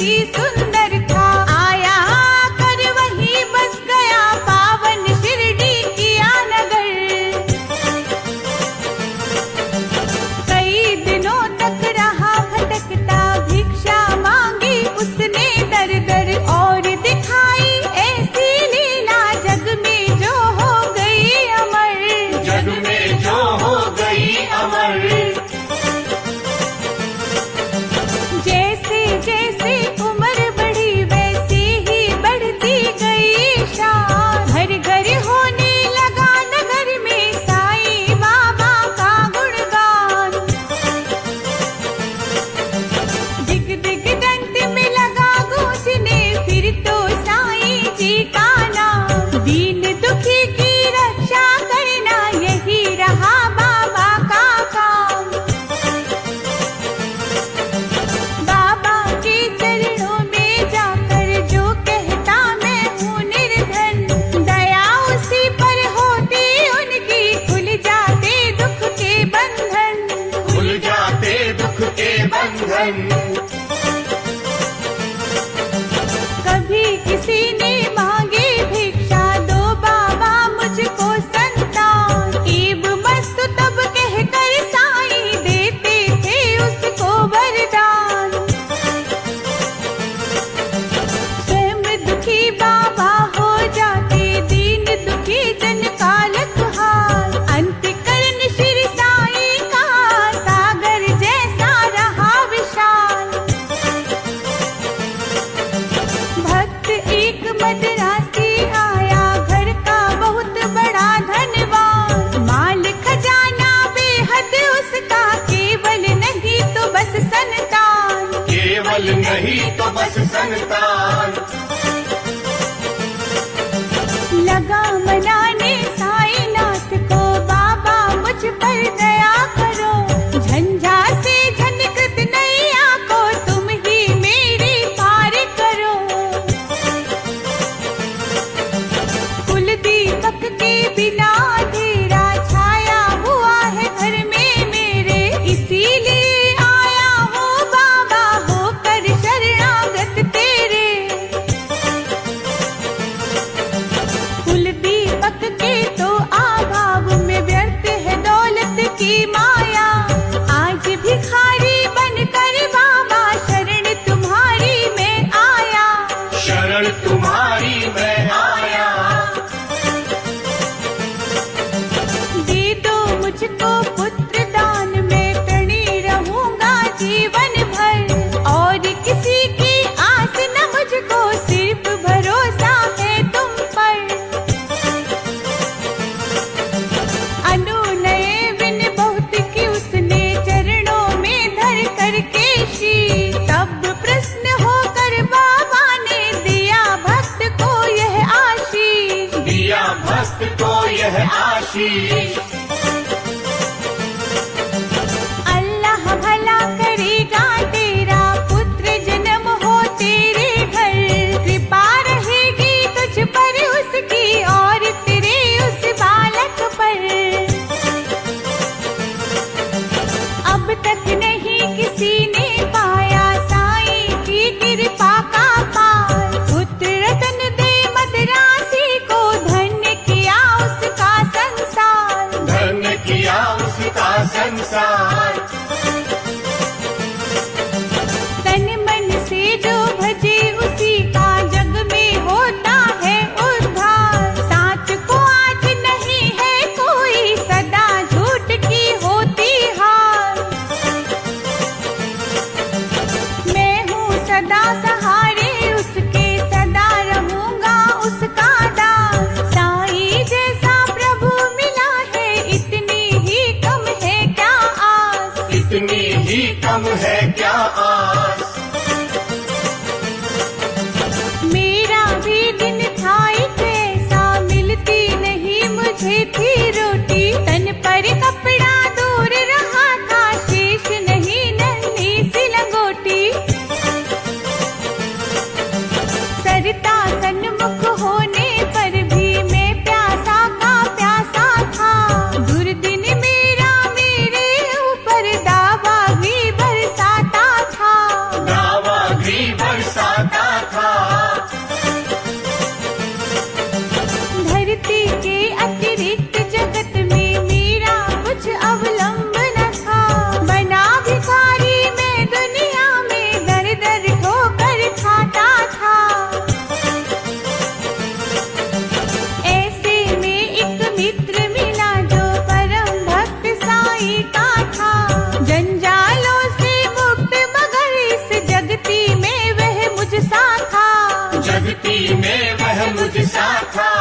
ही सुंदर था। आया आकर वहीं बस गया पावन शिरडी किया नगर। कई दिनों तक रहा भटकता, भिक्षा मांगी उसने दर दर, और दिखाई ऐसी लीला जग में जो हो गई अमर। जग में जो हो गई अमर। जैसे जैसे उम्र बढ़ी वैसे ही बढ़ती गई शान। घर घर होने लगा नगर में साईं बाबा का गुणगान। दिग दिग दंत में लगा गूंजने फिर तो साईं जी का नाम। दीन दुखी की रक्षा करना यही रहा बाबा का काम। बाबा के चरणों में जाकर जो कहता मैं हूँ निर्धन, दया उसी पर होती उनकी, खुल जाते दुख के बंधन। खुल जाते दुख के बंधन। कभी किसी ने मांगी भिक्षा, दो बाबा मुझको संतान। ईब मस्त तब कहकर साईं देते थे उसको वरदान। स्वयं दुखी बाबा हो जाते, दीन दुखी जन का लखहार। अंत करण श्री साईं का सागर जैसा रहा विशाल। भक्त एक मद्रासी आया, घर का बहुत बड़ा धनवान। माल खजाना बेहद उसका, केवल नहीं तो बस संतान। केवल नहीं तो बस संतान। लगा मनाने साईनाथ को, बाबा मुझ पर दया करो। झंझा से झनकृत नैया को तुम ही मेरी पार करो। कुल दीपक के बिना अंधेरा छाया हुआ है घर में मेरे। इसीलिए आया हूँ बाबा होकर शरणागत तेरे। कुल दीपक के तो अभाव में व्यर्थ है दौलत की माया। आज भिखारी बनकर बाबा शरण तुम्हारी में आया। शरण तुम्हारी मैं आया। दे दो मुझको पुत्र दान में, प्रणीत रहूंगा जीवन भर। और किसी की आस न मुझको, सिर्फ भरोसा है तुम पर। अनुनय विन बहुत की उसने चरणों में धर कर केशी। तब प्रश्न होकर बाबा ने दिया भक्त को यह आशीष। दिया भक्त को यह आशीष। अल्लाह भला करेगा तेरा, पुत्र जन्म हो तेरे घर। कृपा रहेगी तुझ पर उसकी, और तेरे उस बालक पर। अब तक नहीं किसी ने पाया साईं की कृपा का पार। पुत्र रतन दे मद्रासी को, धन्य किया उसका संसार। धन्य किया उसका संसार। तन मन से जो भजे उसी का, जग में होता है उद्धार। साच को आज नहीं है कोई, सदा झूठ की होती हार। मैं हूँ सदा सहारे उसके, सदा रहूंगा उसका दास। साईं जैसा प्रभु मिला है, इतनी ही कम है क्या आस। इतनी ही कम है क्या आस। बरसाता था। धरती के अतिरिक्त जगत में मेरा कुछ अवलंब न था। बना भिखारी मैं दुनिया में दर दर ठोकर खाता था। ऐसे में एक मित्र मिला जो परम भक्त साईं का था। जंजालों से मुक्त मगर इस जगती में वह मुझसा था। जगती में वह मुझसा था।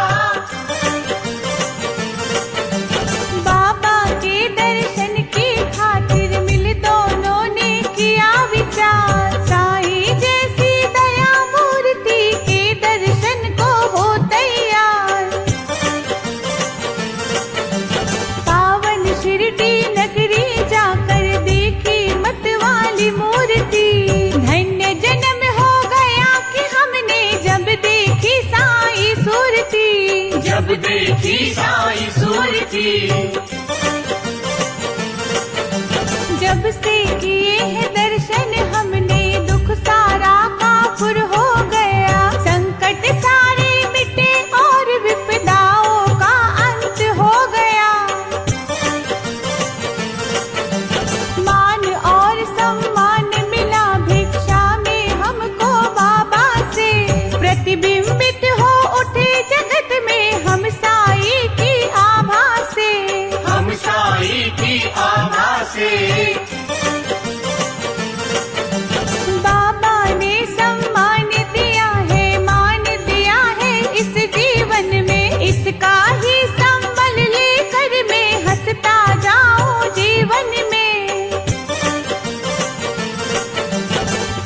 बाबा के दर्शन की खातिर मिल दोनों ने किया विचार। साईं जैसी दया मूर्ति के दर्शन को हो तैयार। पावन शिरडी नगरी जाकर देखी मत वाली मूर्ति। धन्य जन्म हो गया कि हमने जब देखी साईं सूरती। जब देखी साईं सूरती। जब से किए हैं दर्शन हमने दुख सारा काफुर हो गया। संकट सारे मिटे और विपदाओं का अंत हो गया। मान और सम्मान मिला भिक्षा में हमको बाबा से। प्रतिबिंबित हो उठे जगत में हम साईं की आभा से। हम साईं की आभा से। बाबा ने सम्मान दिया है, मान दिया है इस जीवन में। इसका ही संबल लेकर मैं हंसता जाऊं जीवन में।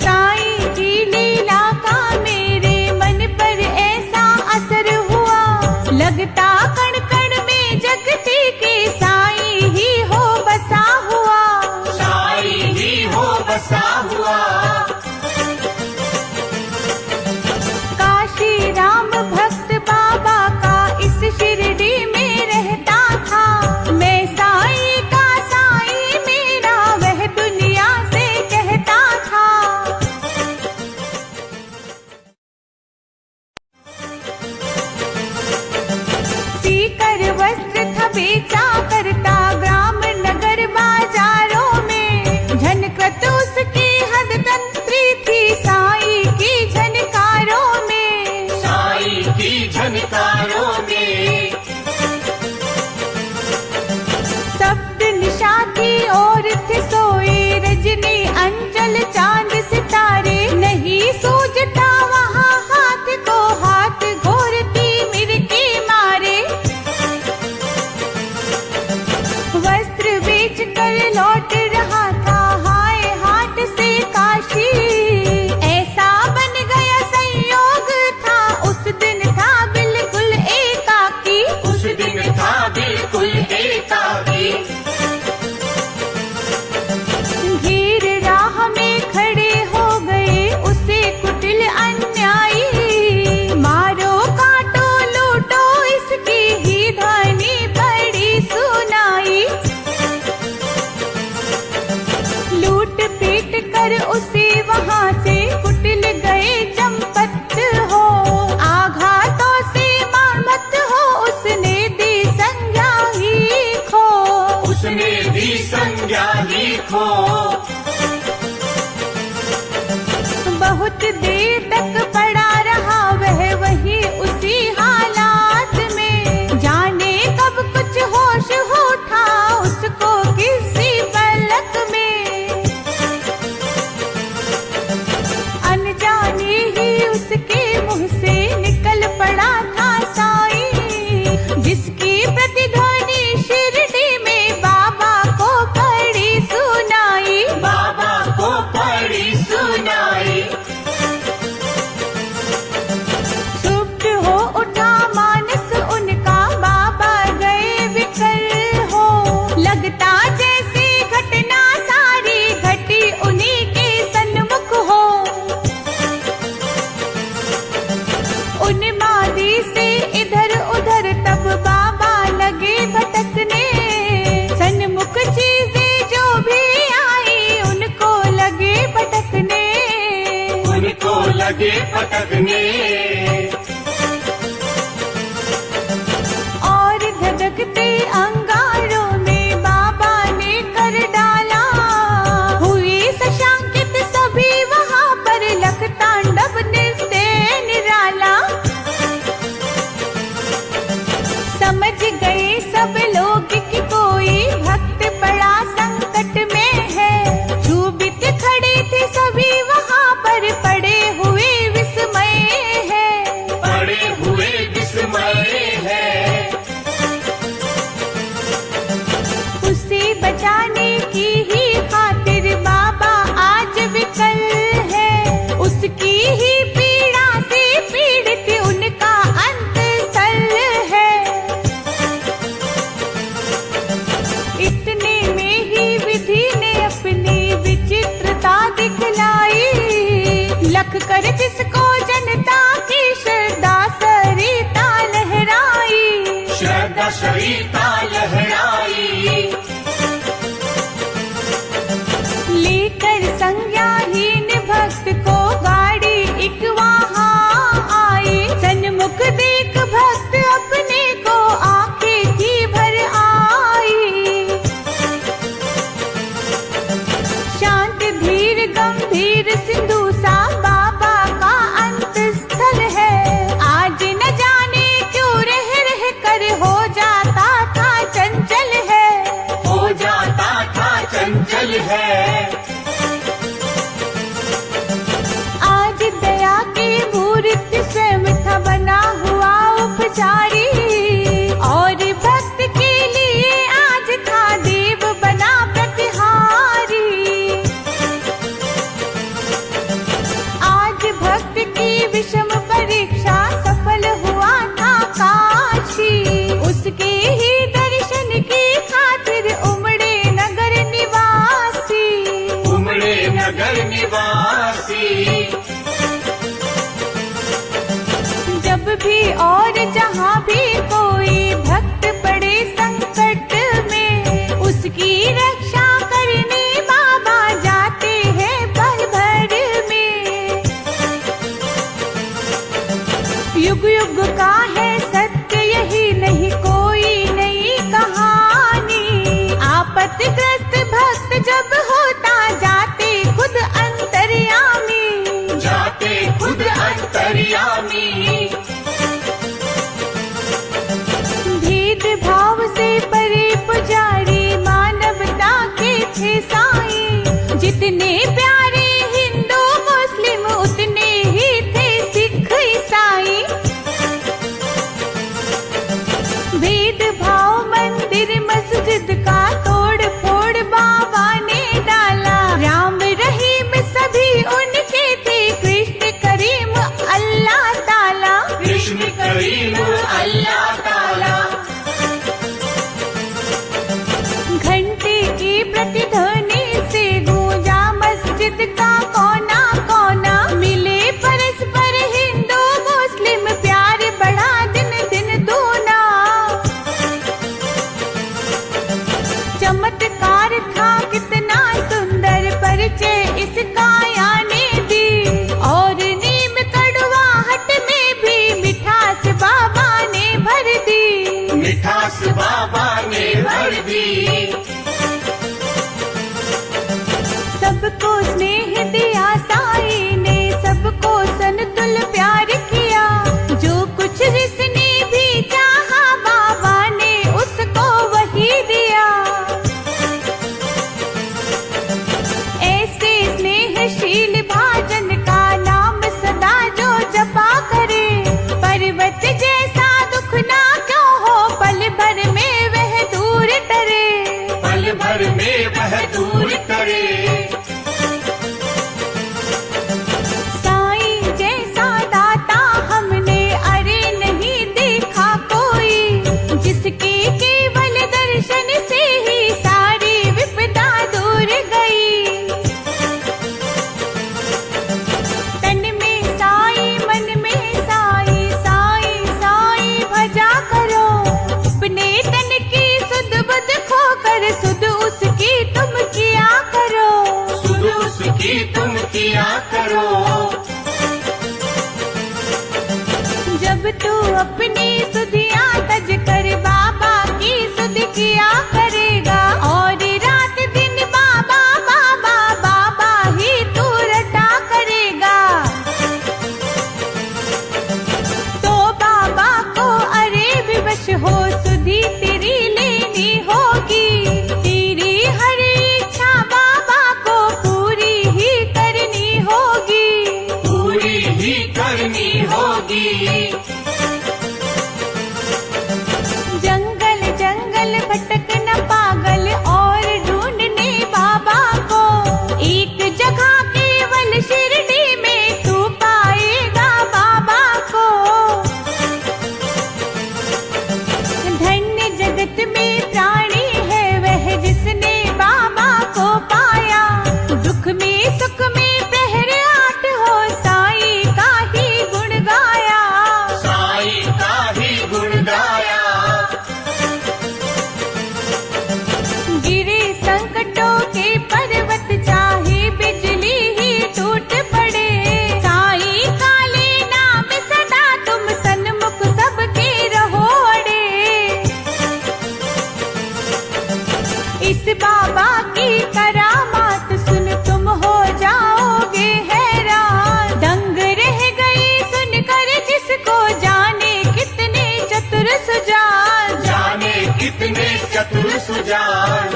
साईं की लीला का मेरे मन पर ऐसा असर हुआ। लगता कण कण में जगती के साईं ही हो बसा हुआ। साईं ही हो बसा हुआ। काशी राम भक्त बाबा का इस शिरडी में रहता था। मैं साईं का साईं मेरा वह दुनिया से कहता था। सीकर वस्त्र था बेचा करता ग्राम नगर बाजारों में। झनकत उसकी हद तंत्री थी साईं की झनकारों में। साईं की झनकारों में। सप्त निशा थी और थे सोए रजनी अंजल चांद सितारे। नहीं सूझता वहाँ हाथ को हाथ घोरती मिर्गी मारे। वस्त्र बेच कर लौट रहा था हाय हाट से काशी। ऐसा बन गया संयोग था उस दिन था बिल्कुल एकाकी। उस दिन था बिल्कुल एकाकी। घेर राह में खड़े हो गए उसे कुटिल अन्यायी। मारो काटो लूटो इसकी ही ध्वनि बड़ी सुनाई। लूट पीट कर उसे वहां से कुटिल गए चंपत हो। आघातों से मार मत हो उसने दी संज्ञा ही खो। उसने दी संज्ञा ही खो। बहुत देर तक पड़ा रहा वह वही उसी हालात में। जाने कब कुछ होश उठा उसको किसी पलक में। अनजाने ही उसके मुंह से निकल पड़ा था साईं। जिसकी प्रतिध्वनि शिरडी में बाबा को पड़ी सुनाई। बाबा को पड़ी सुनाई। लगे पटकने। और धधकते अंगारों में बाबा ने कर डाला, हुई सशंकित सभी वहां पर लख तांडव नृत्य निराला। समझ गए सब लोग कि कोई भक्त बड़ा संकट में है, चुभित खड़े थे सभी वहां पर, पड़े हुए विस्मय है, पड़े हुए विस्मय है। उसे बचाने की ही खातिर बाबा आज विकल है, उसकी ही पीड़ा से पीड़ित उनका अंत स्थल है। इतने में ही विधि ने अपनी विचित्रता दिखलाई, लख कर जिसको जनता की श्रद्धा सरिता लहराई, श्रद्धा सरिता लहराई। लेकर संज्ञाहीन भक्त को गाड़ी एक वहां आई, सन्मुख देख भक्त अपने को आंखें की भर आई। शांत धीर गंभीर सिंधु सा बाबा का अंत स्थल है, आज न जाने क्यों रह रह कर हो जाता था चंचल है, हो जाता था चंचल है। आज दया की मूर्ति स्वयं था बना हुआ उपचारी, और भक्त के लिए आज था देव बना प्रतिहारी। आज भक्त की विषम परीक्षा सफल हुआ था काशी, उसके ही दर्शन की खातिर उमड़े नगर निवासी, उमड़े नगर निवासी। जब भी और जहाँ भी कोई भक्त पड़े संकट में, उसकी रक्षा करने बाबा जाते हैं पल भर में। युग युग का है सत्य यही, नहीं कोई नई कहानी, आपत्तिग्रस्त भक्त जब होता जाते खुद अंतर्यामी, जाते खुद अंतर्यामी। भेद भाव से परे पुजारी मानवता के थे साईं, जितने प्यारे हिंदू मुस्लिम उतने ही थे सिख ईसाई। भेद भाव मंदिर मस्जिद का तोड़ फोड़ बाबा ने डाला, राम रहीम सभी उनके थे, कृष्ण करीम अल्लाह ताला, कृष्ण करीम अल्लाह ताला। घंटे की प्रतिध्वनि से गूंजा मस्जिद करनी होगी। जंगल जंगल भटकना पागल और ढूंढने बाबा को, एक जगह केवल शिरडी में तू पाएगा बाबा को। धन्य जगत में प्राणी है वह जिसने बाबा को पाया, दुख में सुख में प्रहर आठ हो साईं का ही गुण गाया। साईं का ही गुण गाया। गिरे संकटों के पर्वत चाहे बिजली ही टूट पड़े, साईं काले नाम सदा तुम सन्मुख सबके रहो अड़े। इस बाबा की करामात सुन तुम हो जाओगे हैरान, दंग रह गए सुनकर जिसको जाने कितने चतुर सुजान। जाने कितने चतुर सुजान।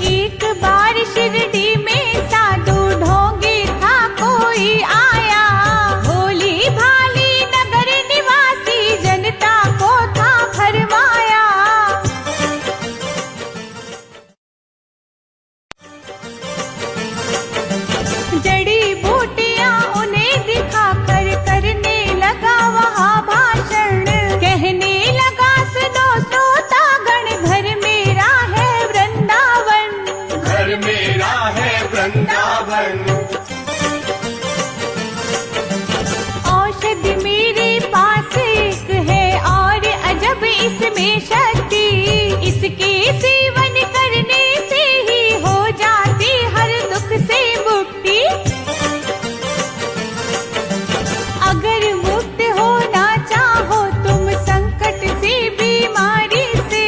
एक बार शिरडी में साधु ढोंगी था कोई आया, भोली भाली नगर निवासी जनता को था फरमाया। जड़ी बूटियां उन्हें दिखाकर करने लगा वहाँ भाषण, कहने लगा सुनो श्रोतागण घर मेरा है वृंदावन। घर मेरा है वृंदावन। औषधि मेरे पास एक है और अजब इसमें शक्ति, इसके सेवन करने से ही हो जाती हर दुख से मुक्ति। अगर मुक्त होना चाहो तुम संकट से बीमारी से,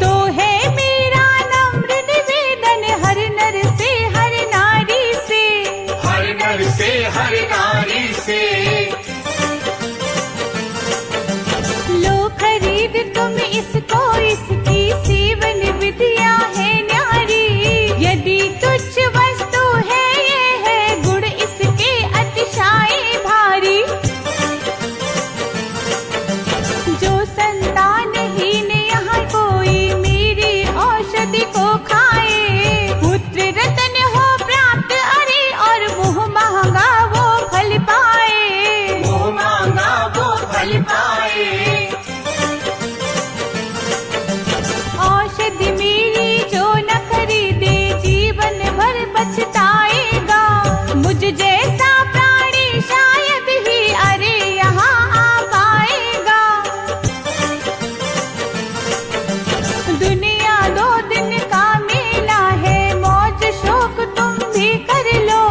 तो है मेरा नम्र निवेदन हर नर से हर नारी से। हर नर से हर नारी से। लो खरीद तुम इसको, इसकी सेवन विधिया है न्यारी। यदि तुच्छ वस्तु है ये है गुण इसके अतिशाय भारी। जो संतानहीन यहाँ कोई मेरी औषधि को खाए, पुत्र रतन हो प्राप्त अरे और मुँह महंगा वो फल पाए। मोह मांगा वो फल पाए। औषधि मेरी जो न खरीदे जीवन भर पछताएगा, मुझ जैसा प्राणी शायद ही अरे यहाँ आ पाएगा। दुनिया 2 दिन का मेला है, मौज शौक तुम भी कर लो।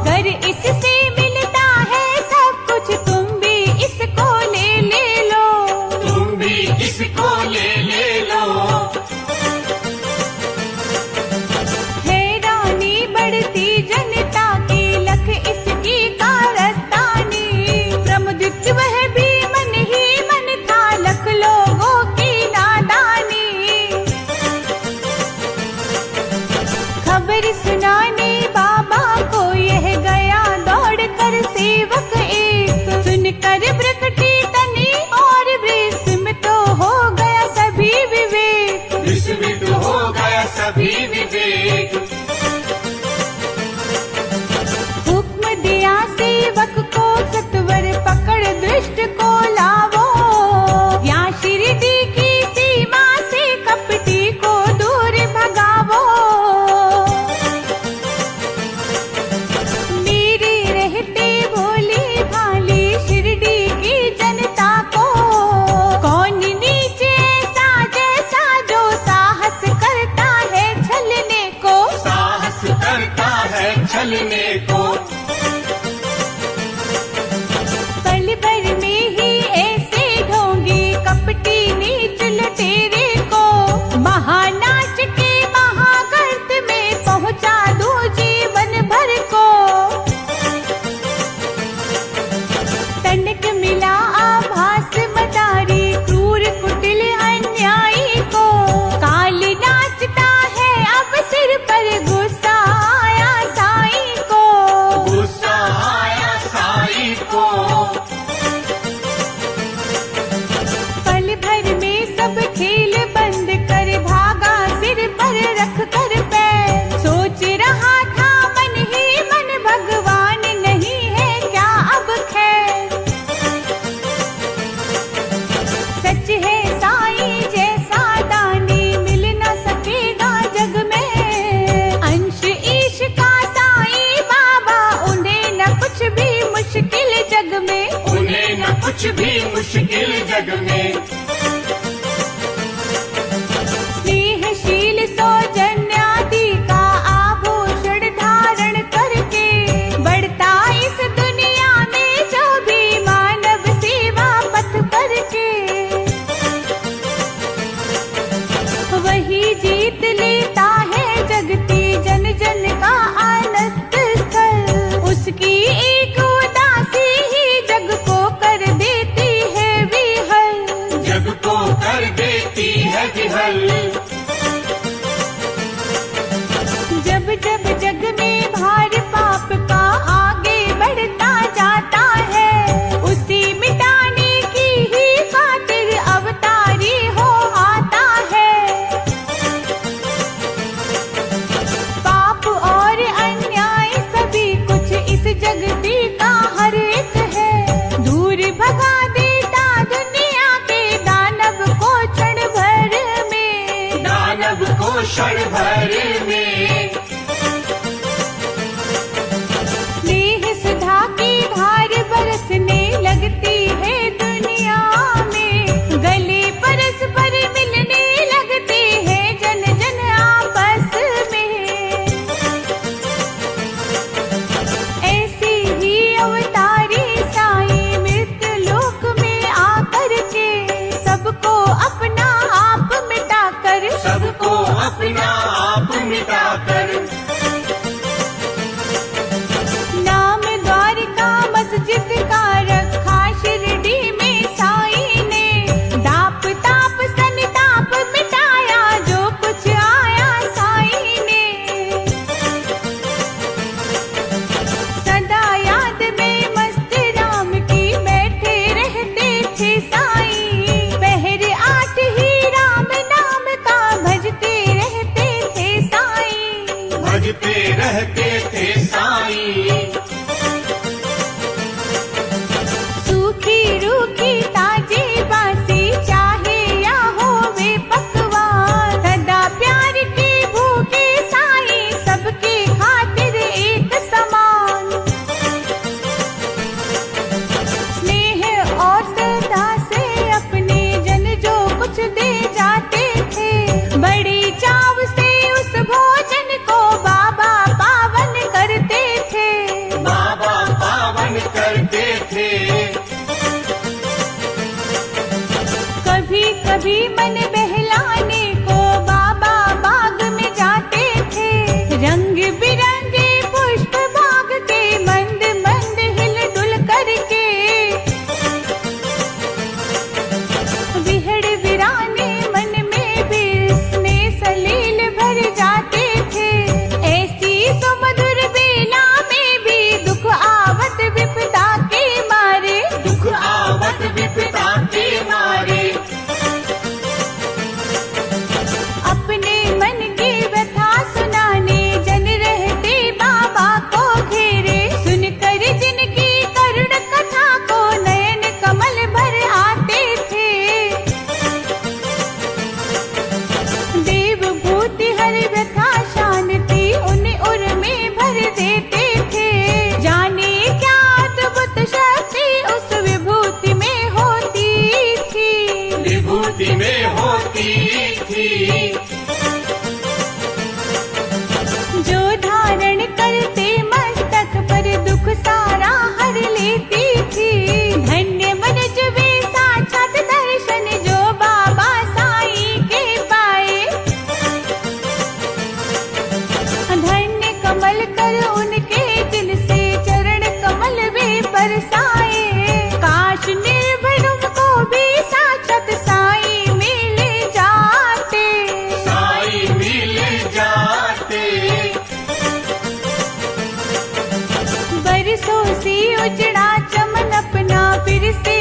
घर इससे मिलता है सब कुछ, तुम भी इसको ले लो। तुम भी इसको ले लो। हैरानी बढ़ती जनता की, लख इसकी कारस्तानी। प्रमुख कुछ भी मुश्किल जग में। स्नेहशील सौजन्यादि का आभूषण धारण करके बढ़ता इस दुनिया में जो भी मानव सेवा पथ करके वही जीत लेता है जगती जन जन का आनंद स्थल। उसकी एक उदासी ही जग को कर देती है विहल। जग को कर देती है विहल। जब जब जग में भार पाप का आगे बढ़ता जाता है उसी मिटाने की ही खातिर अवतारी हो आता है। पाप और अन्याय सभी कुछ इस जगती का हर एक है। दूर भगा देता दुनिया के दानव को क्षण भर में। दानव को क्षण भर में। स्नेह सुधा की धार बरसने लगती है दुनिया में। गले परस्पर मिलने लगते हैं जन जन आपस में। ऐसी ही अवतारी साईं मृत्यु लोक में आकर के सबको अपना आप मिटाकर सबको अपना आप मिटाकर नाम द्वारका मस्जिद का रखा शिरडी में साईं ने। दाप ताप संताप मिटाया जो कुछ आया साईं ने। सदा याद में मस्त राम की बैठे रहते थे साईं। पहर 8 ही राम नाम का भजते रहते थे साईं। भजते रहते थे साईं। सूखी रूखी ताजी बासी चाहे या होवे पकवान सदा प्यार के भूखे साईं सबके खातिर एक समान। स्नेह और श्रद्धा से अपने जन जो कुछ दे जाते थे बड़ी चाव से उस भोजन को बाबा पावन करते थे। बाबा पावन करते थे। कभी कभी मन बहलाने को बाबा बाग में जाते थे। रंग बिरंगे पुष्प बाग के मंद मंद हिल डुल करके विहड़ विराने मन में भी स्नेह सलील भर जाते थे। ऐसी सुमधुर बेला में भी दुख आवत विपदा के मारे। दुख आवत विपदा के मारे। अपने मन की व्यथा सुनाने जन रहते बाबा को घेरे। सुनकर जिनकी करुण कथा को नयन कमल भर आते थे। देव भूति हर व्यथा शांति उन उर में भर देते थे। जाने क्या अद्भुत शक्ति उस विभूति में होती थी। विभूति में होती थी। जो धारण करते मस्तक पर दुख सारा हर लेती थी। धन्य मनुज वे साक्षात दर्शन जो बाबा साईं के पाए। धन्य कमल कर उनके दिल से चरण कमल वे बरसाए। काश निर्भय को भी साक्षात साईं मिल जाते। साईं मिल जाते। बरसों से उजड़ा चमन अपना फिर से